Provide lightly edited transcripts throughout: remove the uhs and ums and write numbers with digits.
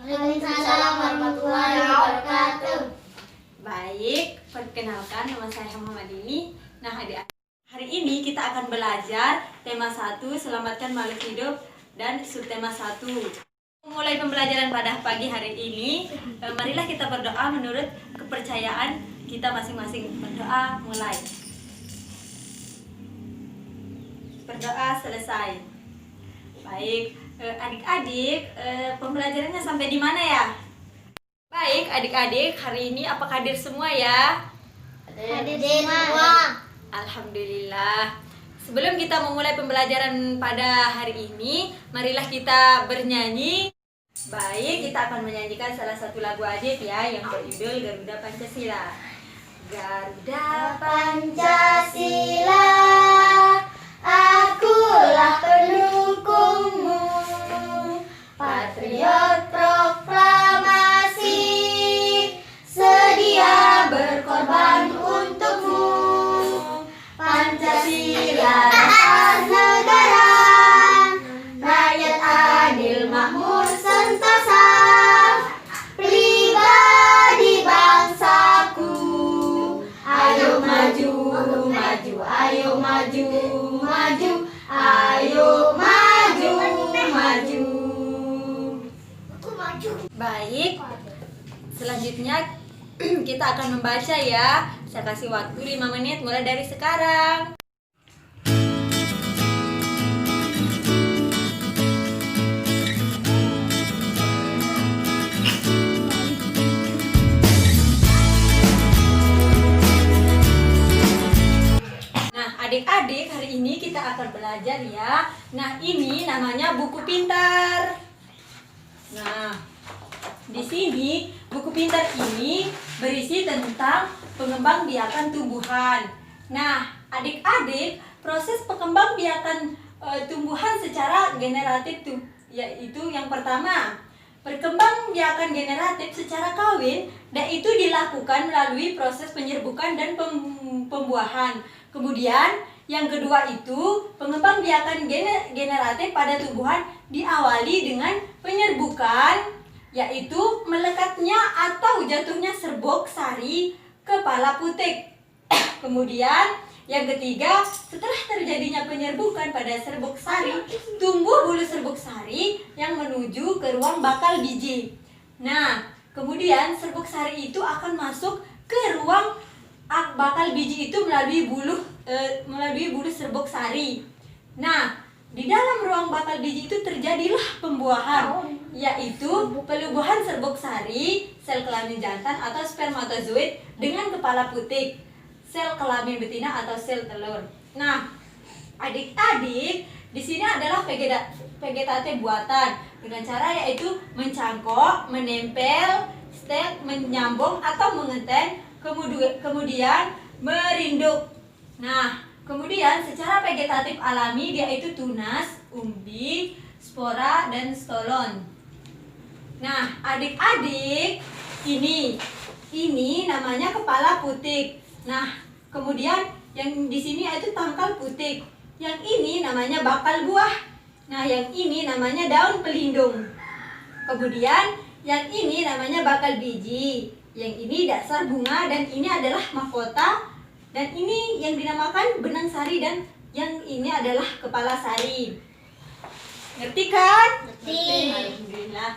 Waalaikumsalam warahmatullahi wabarakatuh. Baik, perkenalkan nama saya Muhammad Dini. Nah, hari ini kita akan belajar tema 1, selamatkan makhluk hidup, dan subtema 1. Mulai pembelajaran pada pagi hari ini, marilah kita berdoa menurut kepercayaan kita masing-masing. Berdoa mulai. Berdoa selesai. Baik, adik-adik, pembelajarannya sampai di mana ya? Baik, adik-adik, hari ini apakah hadir semua ya? Hadir semua. Alhamdulillah. Sebelum kita memulai pembelajaran pada hari ini, marilah kita bernyanyi. Baik, kita akan menyanyikan salah satu lagu Adib ya, yang berjudul Garuda Pancasila. Garuda Pancasila, akulah pendukungmu, patriot proklamasi, sedia berkorban untukmu. Pancasila dasar negara, rakyat adil makmur sentosa, pribadi bangsaku. Ayo maju, maju, ayo maju, maju, ayo maju, maju. Baik, selanjutnya kita akan membaca ya. Saya kasih waktu 5 menit mulai dari sekarang. Nah, adik-adik, hari ini kita akan belajar ya. Nah, ini namanya buku pintar. Nah, di sini buku pintar ini berisi tentang pengembangbiakan tumbuhan. Nah, adik-adik, proses pengembangbiakan tumbuhan secara generatif yaitu yang pertama, perkembangbiakan generatif secara kawin, dan itu dilakukan melalui proses penyerbukan dan pembuahan. Kemudian yang kedua itu pengembangbiakan generatif pada tumbuhan diawali dengan penyerbukan, yaitu melekatnya atau jatuhnya serbuk sari kepala putik. Kemudian yang ketiga, setelah terjadinya penyerbukan pada serbuk sari, tumbuh bulu serbuk sari yang menuju ke ruang bakal biji. Nah, kemudian serbuk sari itu akan masuk ke ruang bakal biji itu melalui bulu serbuk sari. Nah, di dalam ruang bakal biji itu terjadilah pembuahan, yaitu pelubuhan serbuk sari, sel kelamin jantan atau spermatozoid dengan kepala putik, sel kelamin betina atau sel telur. Nah, adik-adik, di sini adalah vegetatif buatan dengan cara yaitu mencangkok, menempel, stek, menyambung atau mengeten, kemudian merinduk. Nah, kemudian secara vegetatif alami dia itu tunas, umbi, spora, dan stolon. Nah, adik-adik, ini namanya kepala putik. Nah, kemudian yang di sini itu tangkal putik. Yang ini namanya bakal buah. Nah, yang ini namanya daun pelindung. Kemudian yang ini namanya bakal biji. Yang ini dasar bunga, dan ini adalah mahkota, dan ini yang dinamakan benang sari, dan yang ini adalah kepala sari. Ngerti kan? Ngerti. Alhamdulillah.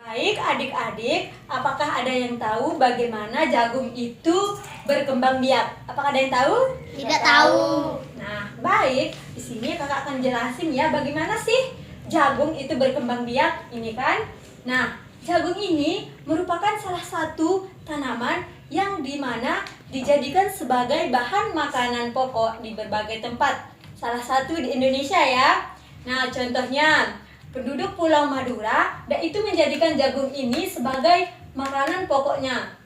Baik adik-adik, apakah ada yang tahu bagaimana jagung itu berkembang biak? Apakah ada yang tahu? Tidak tahu. Nah, baik. Di sini kakak akan jelasin ya bagaimana sih jagung itu berkembang biak ini kan. Nah, jagung ini merupakan salah satu tanaman yang dimana dijadikan sebagai bahan makanan pokok di berbagai tempat. Salah satu di Indonesia ya. Nah, contohnya penduduk Pulau Madura, dan itu menjadikan jagung ini sebagai makanan pokoknya.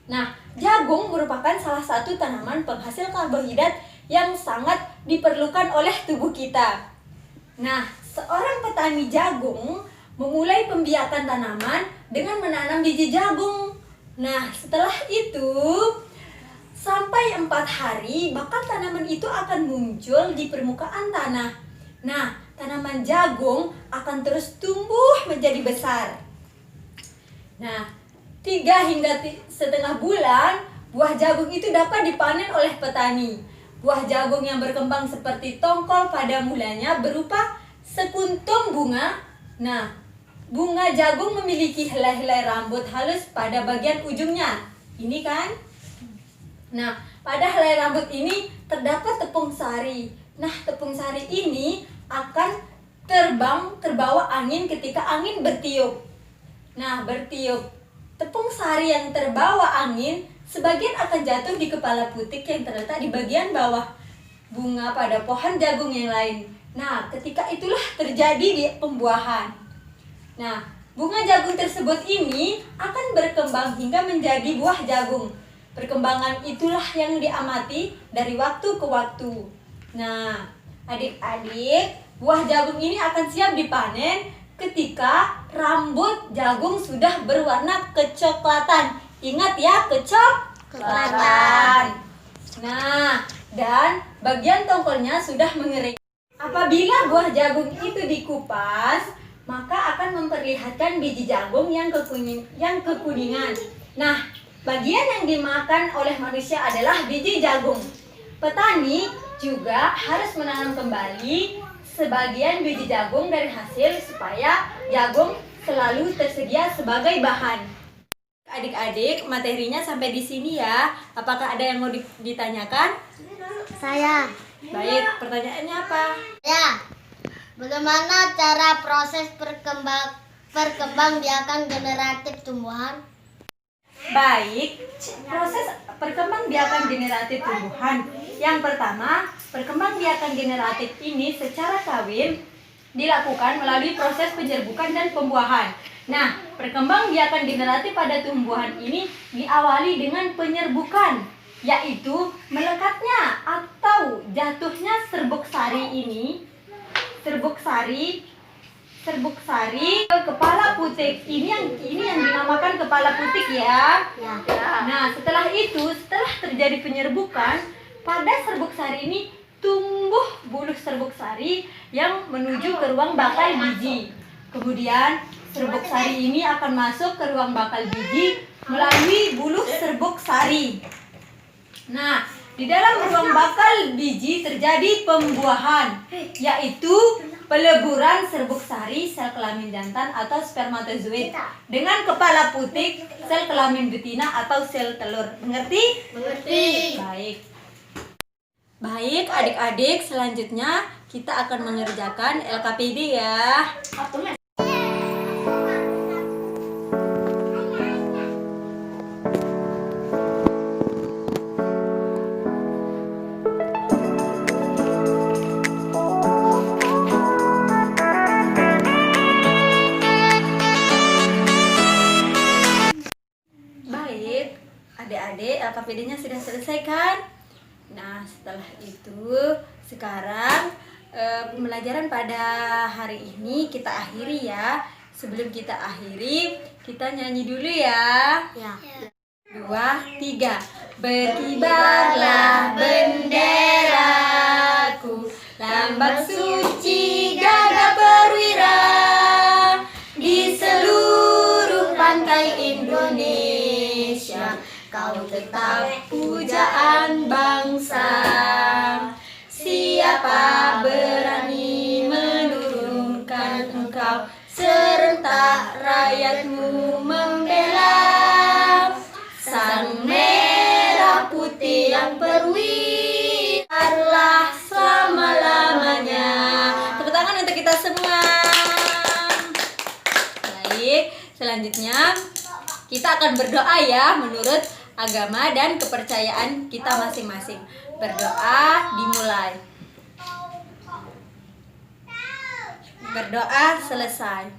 Nah, jagung merupakan salah satu tanaman penghasil karbohidrat yang sangat diperlukan oleh tubuh kita. Nah, seorang petani jagung memulai pembiakan tanaman dengan menanam biji jagung. Nah, setelah itu sampai 4 hari, bakal tanaman itu akan muncul di permukaan tanah. Nah, tanaman jagung akan terus tumbuh menjadi besar. Nah, 3 hingga setengah bulan buah jagung itu dapat dipanen oleh petani. Buah jagung yang berkembang seperti tongkol pada mulanya berupa sekuntum bunga. Nah, bunga jagung memiliki helai-helai rambut halus pada bagian ujungnya. Ini kan? Nah, pada helai rambut ini terdapat tepung sari. Nah, tepung sari ini akan terbawa angin ketika angin bertiup. Nah, bertiup. Tepung sari yang terbawa angin sebagian akan jatuh di kepala putik yang terletak di bagian bawah bunga pada pohon jagung yang lain. Nah, ketika itulah terjadi di pembuahan. Nah, bunga jagung tersebut ini akan berkembang hingga menjadi buah jagung. Perkembangan itulah yang diamati dari waktu ke waktu. Nah, adik-adik, buah jagung ini akan siap dipanen ketika rambut jagung sudah berwarna kecoklatan. Ingat ya, kecoklatan. Nah, dan bagian tongkolnya sudah mengering. Apabila buah jagung itu dikupas, maka akan memperlihatkan biji jagung yang kekuningan. Nah, bagian yang dimakan oleh manusia adalah biji jagung. Petani juga harus menanam kembali sebagian biji jagung dari hasil supaya jagung selalu tersedia sebagai bahan. Adik-adik, materinya sampai di sini ya. Apakah ada yang mau ditanyakan? Saya. Baik, pertanyaannya apa? Ya. Bagaimana cara proses perkembangbiakan generatif tumbuhan? Baik, proses perkembangbiakan generatif tumbuhan. Yang pertama, perkembangbiakan generatif ini secara kawin dilakukan melalui proses penyerbukan dan pembuahan. Nah, perkembangbiakan generatif pada tumbuhan ini diawali dengan penyerbukan, yaitu melekatnya atau jatuhnya serbuk sari ini. Serbuk sari ke kepala putik. Ini yang dinamakan kepala putik ya. Nah, setelah terjadi penyerbukan, pada serbuk sari ini tumbuh bulu serbuk sari yang menuju ke ruang bakal biji. Kemudian serbuk sari ini akan masuk ke ruang bakal biji melalui bulu serbuk sari. Nah, di dalam ruang bakal biji terjadi pembuahan, yaitu peleburan serbuk sari sel kelamin jantan atau spermatozoid dengan kepala putik sel kelamin betina atau sel telur. Mengerti? Mengerti. Baik, adik-adik, selanjutnya kita akan mengerjakan LKPD ya. Baik, adik-adik, LKPD-nya sudah selesai kan? Nah, setelah itu sekarang pembelajaran pada hari ini kita akhiri ya. Sebelum kita akhiri, kita nyanyi dulu ya. 2, 3. Berkibarlah benderaku, lambang suci gagah perwira di seluruh pantai Indonesia. Kau tetap pujaan bangsa. Siapa berani menurunkan engkau, serentak rakyatmu membela. Sang merah putih yang perwiralah selama-lamanya. Tepuk tangan untuk kita semua. Baik, selanjutnya kita akan berdoa ya menurut agama dan kepercayaan kita masing-masing. Berdoa dimulai. Berdoa selesai.